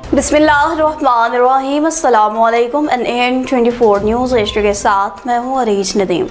बिस्मिल्लाहिर्रहमानिर्रहीम। अस्सलामु अलैकुम। NAN24 न्यूज़ एशिया के साथ मैं हूँ अरीज नदीम।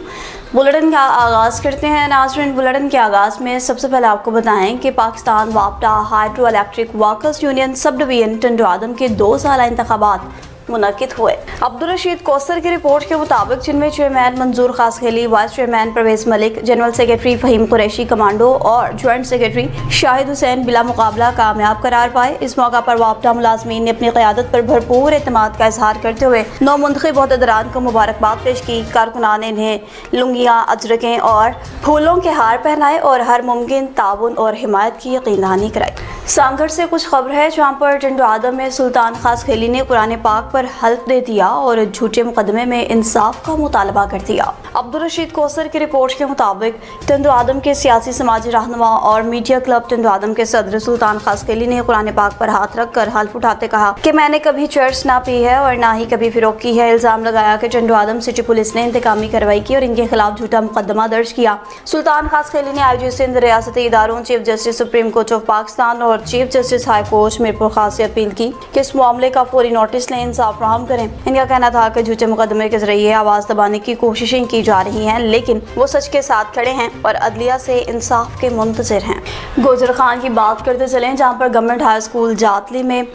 बुलेटिन का आगाज़ करते हैं। नाज़रीन, बुलेटिन के आगाज़ में सबसे पहले आपको बताएं कि पाकिस्तान वापडा hydro electric workers union sub division Tando Adam के 2 साला इंतखाबात मुनक्किद हुए। अब्दुल रशीद कौसर की रिपोर्ट के मुताबिक जिनमें chairman Manzoor Khaskheli, vice chairman Parvez Malik, general secretary Fahim Qureshi commando और ज्वाइंट सेक्रेटरी शाहिद हुसैन बिला मुकाबला कामयाब करार पाए। इस मौका पर वापडा मुलाजमीन ने अपनी क़यादत पर भरपूर एतमाद का इजहार करते हुए नौ मुंतखब ओहदेदारान को मुबारकबाद पेश की। कारकुनान ने इन्हें लुंगियाँ, अजरकें और फूलों के हार पहनाए और हर मुमकिन ताउन और हिमायत की यकीन दहानी कराई। सांगढ़ से कुछ खबर है जहाँ पर टंडो आदम में सुल्तान खासखेली ने कुरान पाक पर हल्फ दे दिया और झूठे मुकदमे में इंसाफ का मुतालबा कर दिया। अब्दुल रशीद कौसर की रिपोर्ट के मुताबिक टंडो आदम के सियासी समाजी रहनुमा और मीडिया क्लब टंडो आदम के सदर सुल्तान खासखेली ने कुरान पाक पर हाथ रख कर हल्फ उठाते कहा कि मैंने कभी चर्च ना पी है और ना ही कभी फिरोक की है। इल्जाम लगाया कि टंडो आदम सिटी पुलिस ने इंतकामी कार्रवाई की और इनके खिलाफ झूठा मुकदमा दर्ज किया। सुल्तान खासखेली ने IG सिंध, रियासती इदारों, chief justice supreme court of Pakistan और chief justice high court Mirpur Khas से अपील की कि इस मामले का फौरी नोटिस लें, इंसाफ फराहम करें। इनका कहना था कि झूठे मुकदमे के जरिए आवाज दबाने की कोशिशें की जा रही हैं, लेकिन वो सच के साथ खड़े हैं और अदलिया से इंसाफ के मुंतज़िर हैं। गोजर खान की बात करते चलें, जहाँ पर गवर्नमेंट हाई स्कूल जातली में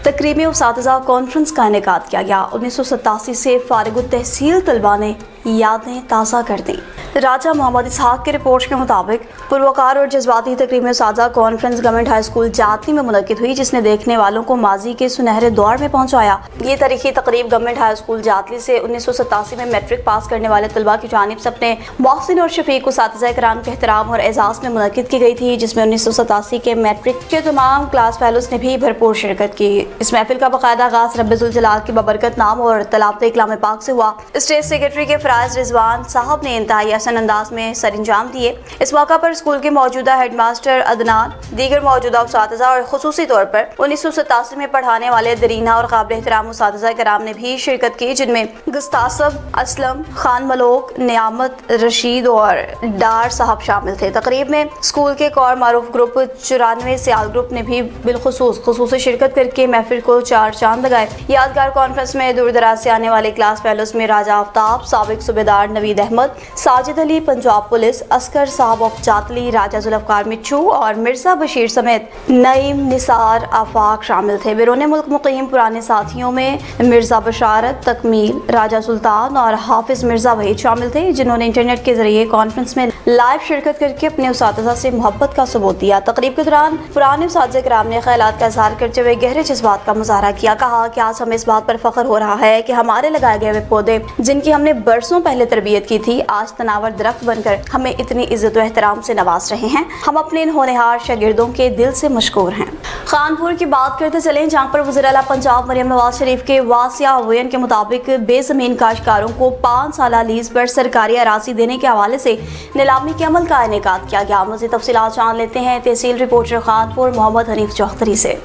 तकरीबी उसातिज़ा कॉन्फ्रेंस का इनेकाद किया गया। 1987 से फारिग तहसील तलबा ने यादें ताज़ा कर दी। राजा मोहम्मद इसहाक की रिपोर्ट के मुताबिक पुरवकार और जज्बाती तकरीबी उसातिज़ा कॉन्फ्रेंस गवर्नमेंट हाई स्कूल जातली में मुनक्किद हुई, जिसने देखने वालों को माजी के सुनहरे दौर में पहुंचाया। ये तारीखी तकरीब गवर्नमेंट हाई स्कूल जातली से 1987 में मैट्रिक पास करने वाले तलबा की जानिब से अपने मोहसिन और शफीक उसातिज़ा कराम के एहतराम और एजाज़ में मुनक्किद की गई थी, जिसमें 1987 के मैट्रिक के तमाम क्लास फेलोज ने भी भरपूर शिरकत की। इस महफिल का बाकायदा आगाज़ रब्बे ज़ुल जलाल की बबरकत नाम और तलावत कलाम पाक से हुआ। स्टेट सेक्रेटरी के फराज रिजवान साहब ने इंतहाई हसन अंदाज में सर अंजाम दिए। इस मौका पर स्कूल के मौजूदा हेडमास्टर अदनान, दीगर मौजूदा उसातिज़ा और खुसूसी तौर पर 1987 में पढ़ाने वाले दरीना और काबिल एहतराम उसातिज़ा कराम ने भी शिरकत की, जिनमें गुस्तासब, असलम, खान मलोक, नियामत, रशीद और डार साहब शामिल थे। तकरीब में स्कूल के कौर मारूफ ग्रुप 94 सियाल ग्रुप ने भी बिलखुसूस शिरकत करके महफिल को चार चांद लगाए। यादगार कॉन्फ्रेंस में दूर दराज से आने वाले क्लास फेलोज में राजा आफ्ताब, साबिक सूबेदार नवीद अहमद, साजिद अली पंजाब पुलिस, अस्कर साहब ऑफ जातली, राजा जुल्फकार मिच्छू और मिर्जा बशीर समेत नईम, निसार, आफाक शामिल थे। बैरून मुल्क मुकीम पुराने साथियों में मिर्जा बशारत, तकमील, राजा सुल्तान और हाफिज मिर्जा वहीद शामिल थे, जिन्होंने इंटरनेट के जरिए कॉन्फ्रेंस में लाइव शिरकत करके अपने उसातिज़ा से मोहब्बत का सबूत दिया। तकरीब के दौरान पुराने उसातिज़ा कराम ने ख्यालात का इज़हार करते हुए गहरे जज्बात का मुजाहरा किया। कहा कि आज हमें इस बात पर फख्र हो रहा है कि हमारे लगाए गए हुए पौधे, जिनकी हमने बरसों पहले तरबियत की थी, आज तनावर दरख्त बनकर हमें इतनी इज्जत व एहतराम से नवाज रहे हैं। हम अपने इन होनहार शागिर्दों के दिल से मशकूर हैं। खानपुर की बात करते चलें, जहाँ पर वज़ीर आला पंजाब मरियम नवाज शरीफ के वासिया हुयन के मुताबिक बेज़मीन काश्तकारों को 5 साला लीज पर सरकारी अराजी देने के हवाले से नीलामी के अमल का इनेकाद किया गया। मज़ीद तफसीलात जान लेते हैं तहसील रिपोर्टर खानपुर मोहम्मद हनीफ चौधरी से।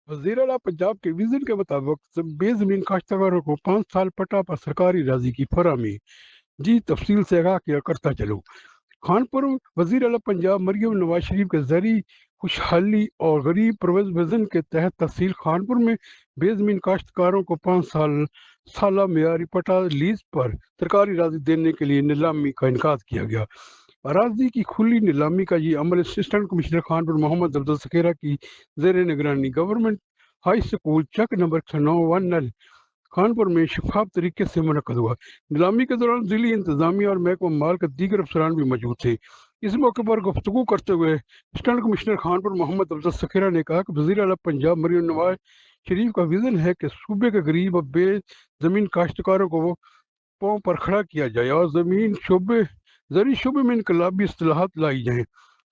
वज़ीर आला पंजाब के विजन के मुताबिक बेज़मीन काश्तकारों को 5 साल पट्टा पर सरकारी राजी की फराहमी। जी तफसील से आगाह किया करता चलो। खानपुर वज़ीर आला पंजाब मरियम नवाज शरीफ के ज़रिए खुशहाली और गरीब परवज़ विज़न के तहत तहसील खानपुर में बेज़मीन काश्तकारों को 5 साला मेयारी पट्टा लीज पर सरकारी राजी देने के लिए नीलामी का इनकाद किया गया। अराजी की खुली नीलामी का ये अमल असिस्टेंट कमिश्नर खानपुर मोहम्मद अब्दुल सकेरा की ज़ेर निगरानी गवर्नमेंट हाई स्कूल चक नंबर 9 खानपुर में शफाफ तरीके से मुनक्कद हुआ। नीलामी के दौरान ज़िली इंतजामिया और महकमा माल के दीगर अफसरान भी मौजूद थे। इस मौके पर गुफ्तगू करते हुए असिस्टेंट कमिश्नर खानपुर मोहम्मद अब्दुल सकेरा ने कहा कि वज़ीर आला पंजाब मरियम नवाज शरीफ का विज़न है कि सूबे के गरीब और बेज़मीन काश्तकारों को पाँव पर खड़ा किया जाए और ज़रूरी शोबे में इनकलाबी इस्तिलाहात लाई जाएँ।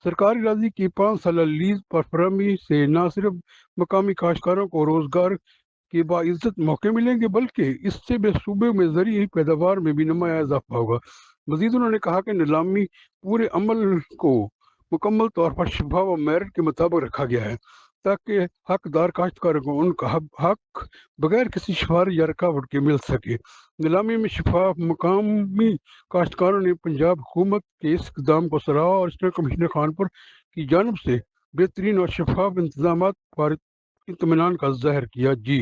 सरकारी राजी की 5 साला लीज पर फराहमी से न सिर्फ मकामी काश्तकारों को रोज़गार के बाइज़्ज़त मौके मिलेंगे, बल्कि इससे सूबे में ज़रूरी पैदावार में भी नुमाया इजाफा होगा। मज़ीद उन्होंने कहा कि नीलामी पूरे अमल को मुकम्मल तौर पर शफाफ और मेरिट के मुताबिक रखा गया है, ताकि हकदार काश्तकारों को उनका हक बगैर किसी सिफारिश या रुकावट के मिल सके। नीलामी में शफाफ मकामी काश्तकारों ने पंजाब हुकूमत के इस इक़दाम को सराहा और असिस्टेंट कमिश्नर खानपुर की जानिब से बेहतरीन और शफाफ इंतजामात इत्मीनान का जहर किया। जी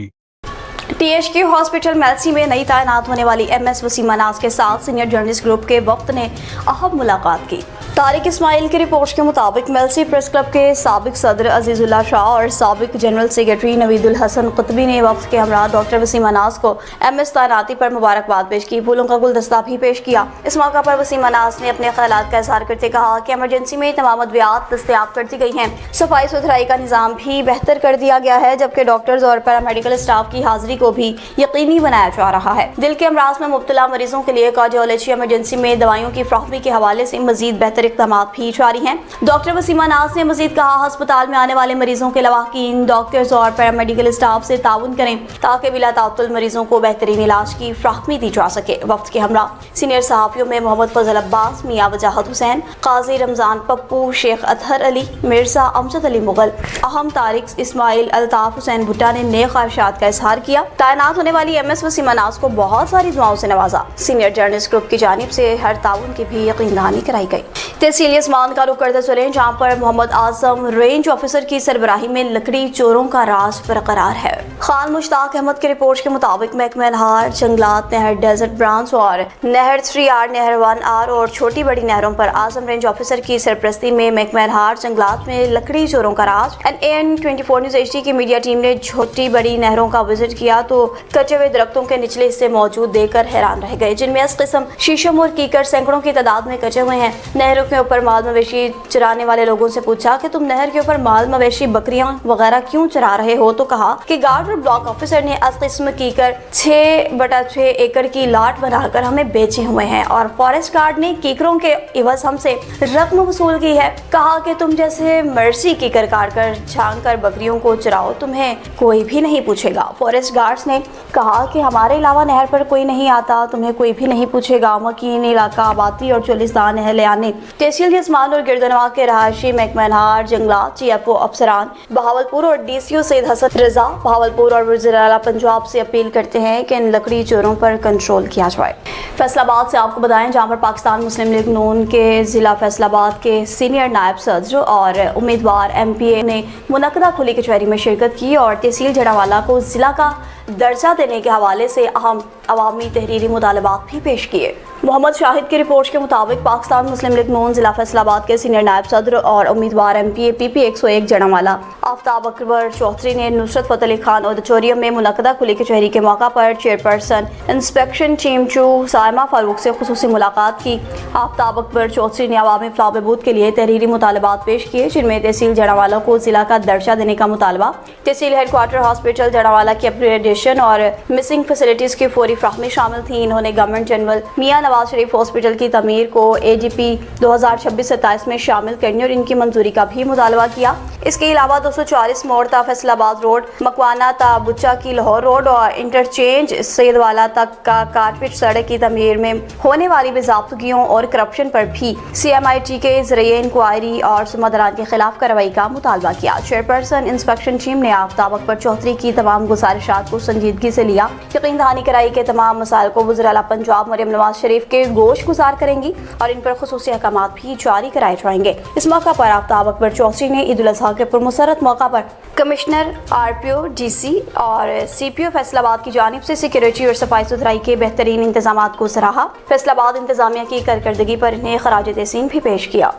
THQ हॉस्पिटल मेल्सी में नई तैनात होने वाली MS वसीमा नाज के साथ सीनियर जर्नलिस्ट ग्रुप के वक्त ने अहम मुलाकात की। तारिक इस्माइल की रिपोर्ट के मुताबिक मेल्सी प्रेस क्लब के साबिक सदर अजीजुल्लाह शाह और साबिक जनरल सेक्रेटरी नवीदुल हसन कुतबी ने वक्त के हमरा डॉक्टर वसीमा नाज को MS तैनाती पर मुबारकबाद पेश की, फूलों का गुलदस्ता भी पेश किया। इस मौका पर वसीमा नाज ने अपने ख्यालात का इजहार करते कहा कि इमरजेंसी में तमाम अद्वियात दस्तयाब कर दी गई हैं, सफाई सुथराई का निज़ाम भी बेहतर कर दिया गया है, जबकि डॉक्टर्स और पैरामेडिकल स्टाफ की हाजिरी को भी यकीनी बनाया जा रहा है। दिल के अमराज में मुब्तला मरीजों के लिए कार्डियोलॉजी इमरजेंसी में दवाइयों की फ्राहमी के हवाले से मजीद बेहतर इक़दाम भी जारी हैं। डॉक्टर वसीमा नाज ने मजीद कहा, अस्पताल में आने वाले मरीजों के लवाकीन डॉक्टर्स और पैरामेडिकल स्टाफ से ताउन करें ताकि बिला ताअत्तुल मरीजों को बेहतरीन इलाज की फ्राहमी दी जा सके। वक्त के हमरा सीनियर सहाफ़ियों में मोहम्मद फजल अब्बास, मियां वजाहत हुसैन, काजी रमजान पप्पू, शेख अतहर अली, मिर्जा अमजद अली मुगल, अहम तारिक इस्माइल, अल्ताफ हुसैन भुट्टा ने नेक ख्वाहिशात का इजहार किया। तैनात होने वाली MS वसीमा नाज को बहुत सारी दुआओं से नवाजा। सीनियर जर्नलिस्ट ग्रुप की जानिब से हर ताउन की भी यकीन दहानी कराई गई। तहसील यजमान का रुख करते चले, जहाँ पर मोहम्मद आजम रेंज ऑफिसर की सरबराही में लकड़ी चोरों का राज बरकरार है। खान मुश्ताक अहमद की रिपोर्ट के मुताबिक महकमा नहर, जंगलात, नहर डेजर्ट ब्रांच और नहर 3R, नहर 1R और छोटी बड़ी नहरों पर आजम रेंज ऑफिसर की सरपरस्ती में महकमा नहर, जंगलात में लकड़ी चोरों का राज। NAN 24 न्यूज़ HD की मीडिया टीम ने छोटी बड़ी नहरों का विजिट किया तो कटे हुए दरख्तों के निचले हिस्से मौजूद देखकर हैरान रह गए, जिनमें इस किस्म शीशम और कीकर सैकड़ों की तादाद में कटे हुए हैं। नहरों के ऊपर माल मवेशी चराने वाले लोगों से पूछा कि तुम नहर के ऊपर माल मवेशी बकरियां वगैरह क्यों चरा रहे हो, तो कहा कि गार्ड और ब्लॉक ऑफिसर ने इस किस्म कीकर 6/6 एकड़ की लाट बनाकर हमें बेचे हुए हैं और फॉरेस्ट गार्ड ने कीकरों के इवज हमसे रकम वसूल की है। कहा कि तुम जैसे मर्सी कीकर काट कर छांग कर बकरियों को चराओ, तुम्हें कोई भी नहीं पूछेगा। फॉरेस्ट गार्ड्स ने कहा कि हमारे अलावा नहर पर कोई नहीं आता, तुम्हें कोई भी नहीं पूछेगा। मकीन इलाका आबादी और चोलिस्तान नहर ले आने तहसील यजमान और गिरदनवा के रहायशी महकमा नहर, जंगलात, GFO अफसरान बहावलपुर और DCO सैयद हसन रजा बहावलपुर और वज़ीर आला पंजाब से अपील करते हैं कि इन लकड़ी चोरों पर कंट्रोल किया जाए। फैसलाबाद से आपको बताएं, जहां पर पाकिस्तान मुस्लिम लीग नून के ज़िला फैसलाबाद के सीनियर नायब सदर और उम्मीदवार MPA ने मुनक्कदा खुली कचहरी में शिरकत की और तहसील जड़ावाला को ज़िला का दर्जा देने के हवाले से अहम अवामी तहरीरी मुतालबात भी पेश किए। मोहम्मद शाहिद की रिपोर्ट के मुताबिक पाकिस्तान मुस्लिम लीग नून ज़िला फैसलाबाद के सीनियर नायब सदर और उम्मीदवार MPA PP 101 जड़ावाला आफ्ताब अकबर चौधरी ने नुसरत फतेह अली खान ऑडिटोरियम में मुनक्कदा खुली कचहरी के मौका पर चेयरपर्सन इंस्पेक्शन टीम चू साइमा फारूक से खुसूसी मुलाकात की। आफ्ताब अकबर चौधरी ने अवामी फलाह बहबूद के लिए तहरीरी मुतालबात पेश किए, जिनमें तहसील जड़ावाला को ज़िला का दर्जा देने का मुतालबा, तहसील हेडक्वार्टर हॉस्पिटल जड़ावाला की अपग्रेडेशन और मिसिंग फैसिलिटीज़ की फौरी फ्राहमी शामिल थी। इन्होंने गवर्नमेंट जनरल मियां नवाज शरीफ हॉस्पिटल की तमीर को ADP 2026-27 में शामिल करने और इनकी मंजूरी का भी मुतालबा किया। इसके अलावा 240 मोड़ ता फैसलाबाद रोड, मकवाना ता बुच्चा की लाहौर रोड और इंटरचेंज सैयदवाला तक का कारपेट सड़क की तमीर में होने वाली बेज़ाब्तगियों और करप्शन पर भी CMIT के जरिए इंक्वायरी और सुमदरान के खिलाफ कार्रवाई का मुतालबा किया। चेयरपर्सन इंस्पेक्शन टीम ने आफ्ताब अकबर चौधरी की तमाम गुजारिशात को संजीदगी से लिया, यकीन दहानी कराई के तमाम मसाइल को वज़ीर आला पंजाब मरियम नवाज शरीफ के गोश गुजार करेंगी और इन पर खुसूसी अहकामात भी जारी कराए जाएंगे। इस मौका पर आफ्ताब अकबर चौधरी ने ईद उल अज़हा के पुरमसरत मौका पर कमिश्नर RPO DC और CPO फैसलाबाद की जानिब से सिक्योरिटी और सफाई सुथराई के बेहतरीन इंतजामात को सराहा। फैसलाबाद इंतजामिया की कारकर्दगी पर इन्हें खराज तहसीन भी पेश किया।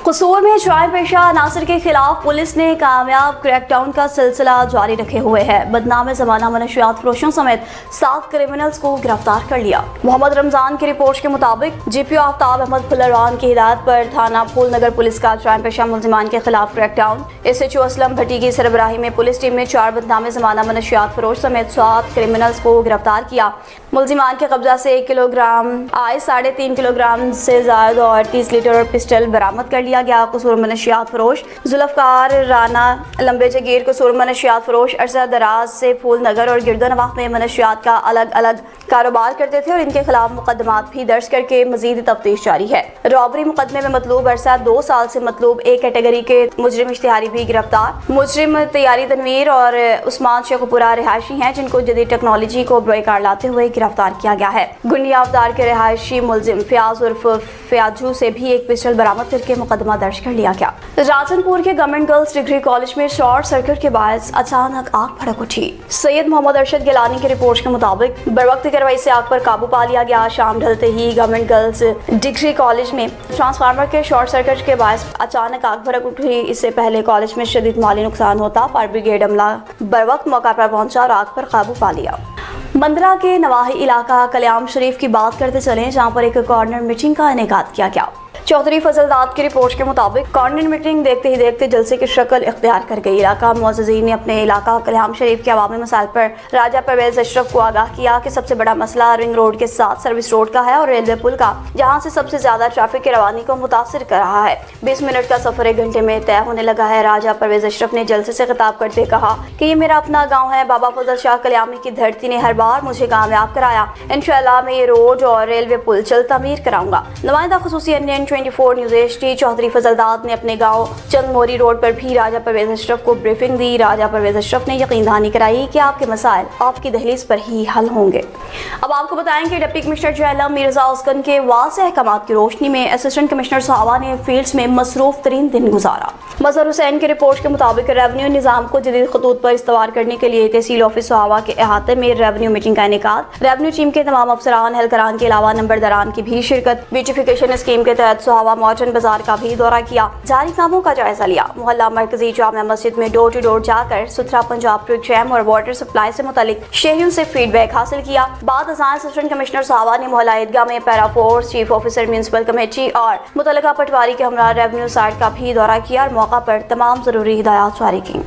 कसूर में जुर्म पेशा अनासर के खिलाफ पुलिस ने कामयाब क्रैकडाउन का सिलसिला जारी रखे हुए है। बदनाम ज़माना मनशियात फरोशों समेत 7 क्रिमिनल्स को गिरफ्तार कर लिया। मोहम्मद रमजान की रिपोर्ट के मुताबिक GPO आफ्ताब अहमद फुलरवान की हिदायत पर थाना फूल नगर पुलिस का जुर्म पेशा मुलजिमान के खिलाफ क्रैकडाउन। SHO असलम भट्टी की सरबराही में पुलिस टीम ने 4 बदनाम ज़माना मनशियात फरोश समेत 7 क्रिमिनल्स को गिरफ्तार किया। मुलजिमान के कब्जा से 1 किलोग्राम आइस, 3.5 किलोग्राम से ज्यादा और 30 लीटर और पिस्टल बरामद कर लिया गया। कसूर मनशियात फरोश जुल्फकार राना लंबे जगीर कसूर मनशियात फरोश अरसा दराज से फूल नगर और गिरदनवाह में मनशियात का अलग अलग कारोबार करते थे और इनके खिलाफ मुकदमात भी दर्ज करके मजीद तफ्तीश जारी है। रॉबरी मुकदमे में मतलूब अरसा 2 साल से मतलूब A कैटेगरी के मुजरिम इश्तिहारी भी गिरफ्तार। मुजरिम तैयारी तनवीर और उस्मान शेखपुरा रिहायशी हैं, जिनको जदीद टेक्नोलॉजी को बरकार लाते हुए गिरफ्तार किया गया है। गुंडिया अवतार के रिहायशी मुलजिम फयाज उर्फ फयाजू से भी एक पिस्टल बरामद करके मुकदमा दर्ज कर लिया गया। राजनपुर के गवर्नमेंट गर्ल्स डिग्री कॉलेज में शॉर्ट सर्किट के बायस अचानक आग भड़क उठी। सैयद मोहम्मद अरशद गिलानी की रिपोर्ट के मुताबिक बरवक्त कार्रवाई से आग पर काबू पा लिया गया। शाम ढलते ही गवर्नमेंट गर्ल्स डिग्री कॉलेज में ट्रांसफार्मर के शॉर्ट सर्किट के बायस अचानक आग भड़क उठी। इससे पहले कॉलेज में शदीद माली नुकसान होता, फायर ब्रिगेड अमला बरवक्त मौका पर पहुंचा और आग पर काबू पा लिया। मंदरा के नवाही इलाका कल्याण शरीफ की बात करते चलें, जहां पर एक कॉर्नर मीटिंग का इनेकाद किया गया। चौधरी फजलदाद की रिपोर्ट के मुताबिक कॉर्नर मीटिंग देखते ही देखते जलसे की शक्ल इख्तियार कर गई। इलाका मुअज़्ज़िज़ीन ने अपने इलाका कल्याण शरीफ के अवामी मसाइल पर राजा परवेज अशरफ को आगाह किया कि सबसे बड़ा मसला रिंग रोड के साथ सर्विस रोड का है और रेलवे पुल का, जहां से सबसे ज्यादा ट्रैफिक की रवानी को मुतासिर कर रहा है। 20 मिनट का सफर 1 घंटे में तय होने लगा है। राजा परवेज अशरफ ने जलसे से खिताब करते कहा कि ये मेरा अपना गाँव है। बाबा फजल शाह कल्याणी की धरती ने हर बार मुझे कामयाब कराया। इंशाअल्लाह मैं ये रोड और रेलवे पुल जल्द तामीर कराऊंगा। नुमाइंदा खुसूसी NN 24 न्यूज़ चौधरी फजलदाद ने अपने गांव चंदमोरी रोड पर भी राजा परवेज अशरफ को ब्रीफिंग दी। राजा परवेज अशरफ ने यकीन दहानी कराई कि आपके मसाइल आपकी दहलीज पर ही हल होंगे। अब आपको बताएं कि डिप्टी कमिश्नर जहलम मिर्जा उसकन के वाज़ेह अहकामात की रोशनी में असिस्टेंट कमिश्नर साहबा ने फील्ड्स में मसरूफ तरीन दिन गुजारा। मजहर हुसैन की रिपोर्ट के मुताबिक रेवेन्यू निज़ाम को जदीद खतूत पर इस्तवार करने के लिए तहसील ऑफिस साहबा के अहाते में रेवेन्यू मीटिंग का इनेकाद। रेवेन्यू टीम के तमाम अफसरान एहलकारान के अलावा नंबरदारान की भी शिरकत। ब्यूटिफिकेशन स्कीम के तहत साहबा मॉडर्न बाजार का भी दौरा किया, जारी कामों का जायजा लिया। मोहल्ला मरकजी जामिया मस्जिद में डोर टू डोर जाकर सुथरा पंजाब प्रोग्राम और वाटर सप्लाई से मुतालिक शहरियों से फीडबैक हासिल किया। बाद अज़ान असिस्टेंट कमिश्नर साहबा ने मोहल्ला ईदगाह में para force, chief officer municipal committee और मुतल्लिका पटवारी के हमरा रेवेन्यू साइट का भी दौरा किया और मौका पर तमाम जरूरी हिदायत जारी की।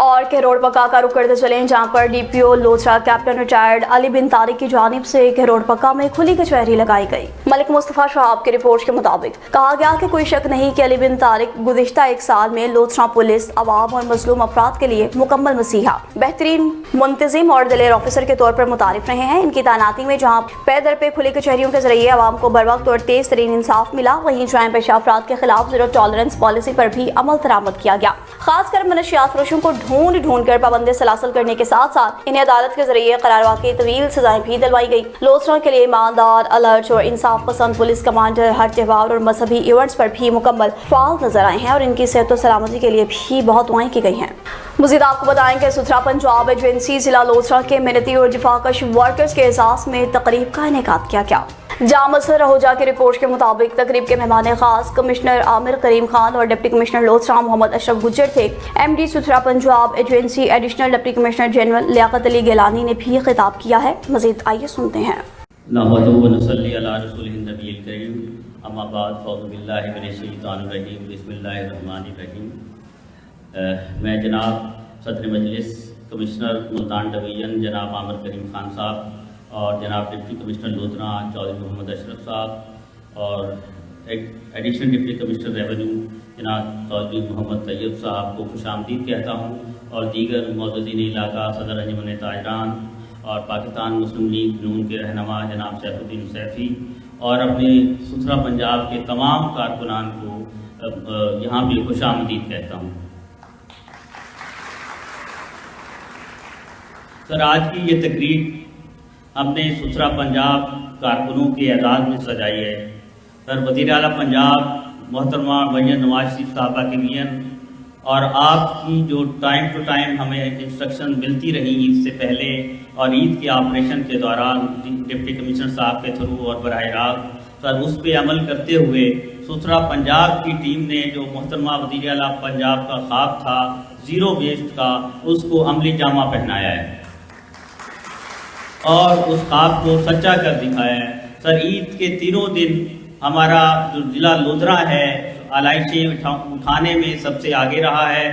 और केरोड़ पक्का का रुख करते चलें, जहां पर DPO लोथरा कैप्टन रिटायर्ड अली बिन तारिक की जानिब से केरोड़ पक्का में खुली कचहरी लगाई गई। मलिक मुस्तफ़ा शहाब की रिपोर्ट के मुताबिक कहा गया कि कोई शक नहीं कि अली बिन तारिक गुज़िश्ता 1 साल में लोथरा पुलिस अवाम और मजलूम अफराद के लिए मुकम्मल मसीहा, बेहतरीन मुंतजिम और दिलेर ऑफिसर के तौर पर मुतारिफ रहे हैं। इनकी तैनाती में जहाँ पे दर पे खुली कचहरियों के जरिए अवाम को बर वक्त और तेज तरीन इंसाफ मिला, वहीं जराइम पेशा अफराद के खिलाफ जीरो टॉलरेंस पॉलिसी पर भी अमल दरामद किया गया। खासकर मनशियात फरोशों को ढूंढ कर पाबंदी सलासल करने के साथ साथ इन्हें अदालत के जरिए करार वाकई तवील सजाएं भी दिलवाई गई। लोथरा के लिए ईमानदार, अलर्ट और इंसाफ पसंद पुलिस कमांडर हर त्योहार और मजहबी इवेंट्स पर भी मुकम्मल फाल नजर आए हैं और इनकी सेहत और सलामती के लिए भी बहुत दुआएं की गई हैं। मज़ीद आपको बताएं कि सुथरा पंजाब एजेंसी जिला लोथरा के मेहनती और दिफाकश वर्कर्स के एहसास में तकरीब का इनेकाद किया गया। जामसर रहोजा की रिपोर्ट के मुताबिक तकरीब के मेहमान खास कमिश्नर आमिर करीम खान और डिप्टी कमिश्नर लोथरा मोहम्मद अशरफ गुज्जर थे। MD Suthra Punjab agency additional deputy commissioner general Liaquat Ali Gilani ने भी खिताब किया है। मज़ीद आइए सुनते हैं। मैं जनाब सदर मजलिस कमिश्नर मुल्तान डिवीज़न जनाब आमिर करीम खान साहब और जनाब डिप्टी कमिश्नर लोधरा चौधरी मोहम्मद अशरफ साहब और एडिशनल डिप्टी कमिश्नर रेवेन्यू जनाब चौधरी मोहम्मद तैयब साहब को खुशामदीद कहता हूँ और दीगर मौजूदीन इलाका सदर अंजुमन ताजरान और पाकिस्तान मुस्लिम लीग नून के रहनुमा जनाब सैफुद्दीन सैफी और अपने सुथरा पंजाब के तमाम कारकुनान को यहाँ भी खुशामदीद कहता हूँ। सर, आज की ये तकरीब हमने सुथरा पंजाब कारकुनों के एजाज़ में सजाई है। सर, वज़ीर आला पंजाब मोहतरमा मरियम नवाज शरीफ साहबा के वियन और आपकी जो टाइम टू टाइम हमें इंस्ट्रक्शन मिलती रही ईद से पहले और ईद के ऑपरेशन के दौरान डिप्टी कमिश्नर साहब के थ्रू और बराह रास्त सर उस पर अमल करते हुए सुथरा पंजाब की टीम ने जो मोहतरमा वज़ीर आला पंजाब का ख्वाब था ज़ीरो वेस्ट का, उसको अमली जामा पहनाया है और उस ख्वाब को सच्चा कर दिखाया है। सर, ईद के तीनों दिन हमारा जो ज़िला लोधरा है आलाइशें उठाने में सबसे आगे रहा है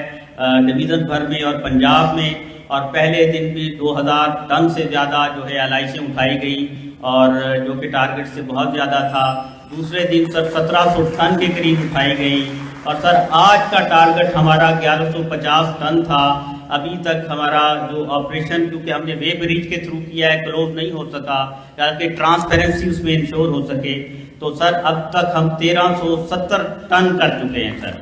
डिवीज़न भर में और पंजाब में, और पहले दिन भी 2000 टन से ज़्यादा जो है आलाइशें उठाई गई और जो कि टारगेट से बहुत ज़्यादा था। दूसरे दिन सर 1700 टन के करीब उठाई गई और सर आज का टारगेट हमारा 1150 टन था। अभी तक हमारा जो ऑपरेशन, क्योंकि हमने वेब ब्रिज के थ्रू किया है, क्लोज नहीं हो सका ताकि ट्रांसपेरेंसी उसमें इंश्योर हो सके, तो सर अब तक हम 1370 टन कर चुके हैं। सर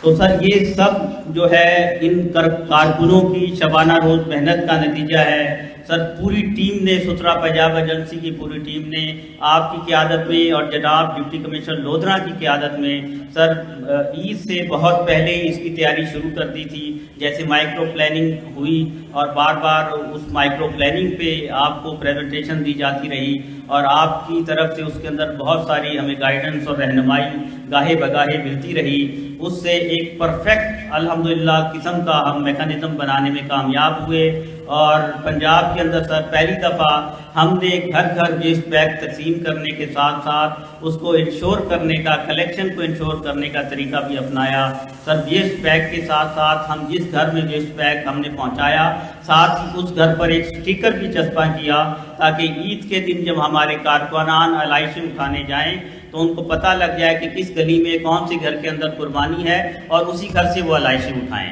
تو سر یہ سب جو ہے ان کارکنوں کی شبانہ روز محنت کا نتیجہ ہے. سر پوری ٹیم نے سترا پنجاب ایجنسی کی پوری ٹیم نے آپ کی قیادت میں اور جناب ڈپٹی کمشنر لودھرا کی قیادت میں سر عید سے بہت پہلے اس کی تیاری شروع کر دی تھی. جیسے مائکرو پلاننگ ہوئی اور بار بار اس مائکرو پلاننگ پہ آپ کو پریزنٹیشن دی جاتی رہی اور آپ کی طرف سے اس کے اندر بہت ساری ہمیں گائیڈنس اور رہنمائی گاہے بگاہے ملتی رہی. اس سے ایک پرفیکٹ الحمدللہ قسم کا ہم میکانزم بنانے میں کامیاب ہوئے اور پنجاب کے اندر سر پہلی دفعہ ہم نے گھر گھر ویسٹ بیگ تقسیم کرنے کے ساتھ ساتھ اس کو انشور کرنے کا کلیکشن کو انشور کرنے کا طریقہ بھی اپنایا. سر ویسٹ بیگ کے ساتھ ساتھ ہم جس گھر میں ویسٹ بیگ ہم نے پہنچایا ساتھ ہی اس گھر پر ایک سٹیکر بھی چسپاں کیا تاکہ عید کے دن جب ہمارے کارکنان علائشیں اٹھانے جائیں تو ان کو پتہ لگ جائے کہ کس گلی میں کون سی گھر کے اندر قربانی ہے اور اسی گھر سے وہ علائشیں اٹھائیں.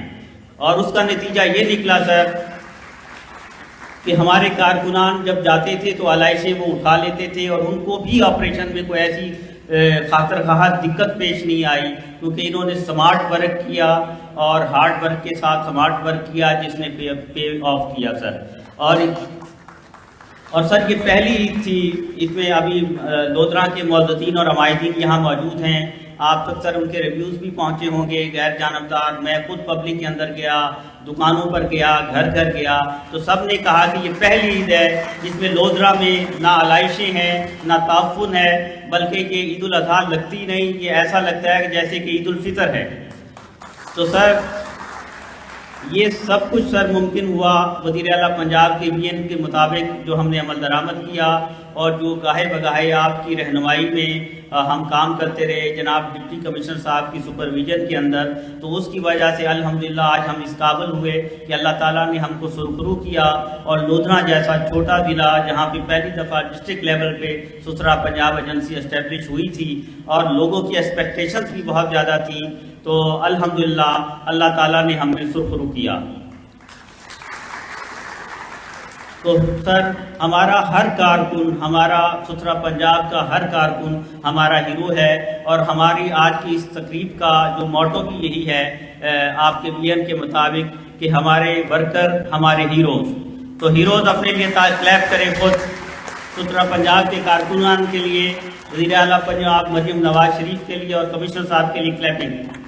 اور اس کا نتیجہ یہ نکلا سر کہ ہمارے کارکنان جب جاتے تھے تو علائشیں وہ اٹھا لیتے تھے اور ان کو بھی آپریشن میں کوئی ایسی خاطر خواہ دقت پیش نہیں آئی کیونکہ انہوں نے سمارٹ ورک کیا اور ہارڈ ورک کے ساتھ سمارٹ ورک کیا جس نے پے آف کیا سر. اور سر یہ پہلی عید تھی. اس میں ابھی لودھرا کے معززین اور عمائدین یہاں موجود ہیں. آپ تک سر ان کے ریویوز بھی پہنچے ہوں گے غیر جانبدار. میں خود پبلک کے اندر گیا, دکانوں پر گیا, گھر گھر گیا تو سب نے کہا کہ یہ پہلی عید ہے جس میں لودھرا میں نہ علائشیں ہیں نہ تعفن ہے بلکہ کہ عید الاضحیٰ لگتی نہیں, یہ ایسا لگتا ہے کہ جیسے کہ عید الفطر ہے. تو سر یہ سب کچھ سر ممکن ہوا وزیر اعلیٰ پنجاب کے ویژن کے مطابق جو ہم نے عمل درآمد کیا اور جو گاہے بگاہے آپ کی رہنمائی میں ہم کام کرتے رہے جناب ڈپٹی کمشنر صاحب کی سپرویژن کے اندر. تو اس کی وجہ سے الحمدللہ آج ہم اس قابل ہوئے کہ اللہ تعالیٰ نے ہم کو سرخرو کیا اور لودھرا جیسا چھوٹا ضلع جہاں پہ پہلی دفعہ ڈسٹرکٹ لیول پہ سترا پنجاب ایجنسی اسٹیبلش ہوئی تھی اور لوگوں کی ایکسپیکٹیشنز بھی بہت زیادہ تھیں تو الحمدللہ اللہ تعالیٰ نے ہمیں سرخرو کیا. تو سر ہمارا ہر کارکن, ہمارا سترا پنجاب کا ہر کارکن ہمارا ہیرو ہے اور ہماری آج کی اس تقریب کا جو موٹو بھی یہی ہے آپ کے ویژن کے مطابق کہ ہمارے ورکر ہمارے ہیروز. تو ہیروز اپنے لیے کلیپ کریں خود سترا پنجاب کے کارکنان کے لیے, وزیر اعلیٰ پنجاب مریم نواز شریف کے لیے اور کمشنر صاحب کے لیے کلیپنگ.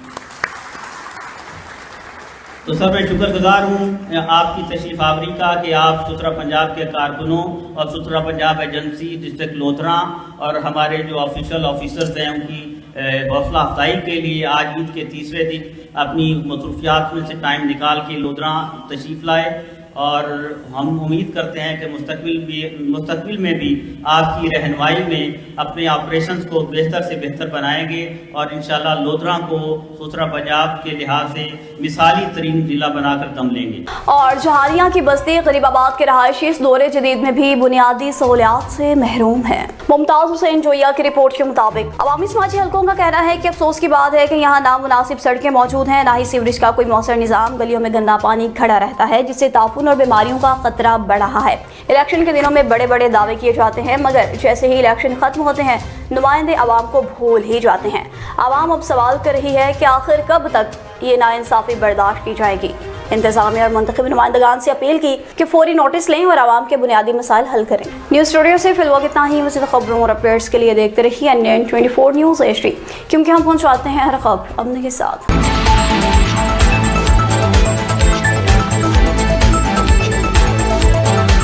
تو سر میں شکر گزار ہوں آپ کی تشریف آوری کا کہ آپ سترا پنجاب کے کارکنوں اور سترا پنجاب ایجنسی ڈسٹرکٹ لودھرا اور ہمارے جو آفیشل آفیسرز ہیں ان کی حوصلہ افزائی کے لیے آج عید کے تیسرے دن اپنی مصروفیات میں سے ٹائم نکال کے لودھرا تشریف لائے اور ہم امید کرتے ہیں کہ مستقبل میں بھی آپ کی رہنمائی میں اپنے آپریشنز کو بہتر سے بہتر بنائیں گے اور انشاءاللہ لودھرا کو سترا پنجاب کے لحاظ سے مثالی ترین ضلع بنا کر دم لیں گے. اور جہاریاں کی بستی غریب آباد کے رہائشی اس دور جدید میں بھی بنیادی سہولیات سے محروم ہیں. ممتاز حسین جویا کی رپورٹ کے مطابق عوامی سماجی حلقوں کا کہنا ہے کہ افسوس کی بات ہے کہ یہاں نہ مناسب سڑکیں موجود ہیں, نہ ہی سیوریج کا کوئی مؤثر نظام, گلیوں میں گندا پانی کھڑا رہتا ہے جس سے تعفن اور بیماریوں کا خطرہ بڑھ رہا ہے. الیکشن کے دنوں میں بڑے بڑے دعوے کیے جاتے ہیں مگر جیسے ہی الیکشن ختم ہوتے ہیں نمائندے عوام کو بھول ہی جاتے ہیں. عوام اب سوال کر رہی ہے کہ آخر کب تک یہ ناانصافی برداشت کی جائے گی. انتظامیہ اور منتخب نمائندگان سے اپیل کی کہ فوری نوٹس لیں اور عوام کے بنیادی مسائل حل کریں. نیوز اسٹوڈیو سے فی الوقت اتنا ہی. مزید خبروں اور اپڈیٹس کے لیے دیکھتے رہیے NN24 نیوز HD کیونکہ ہم پہنچاتے ہیں ہر خبر اپنے کے ساتھ.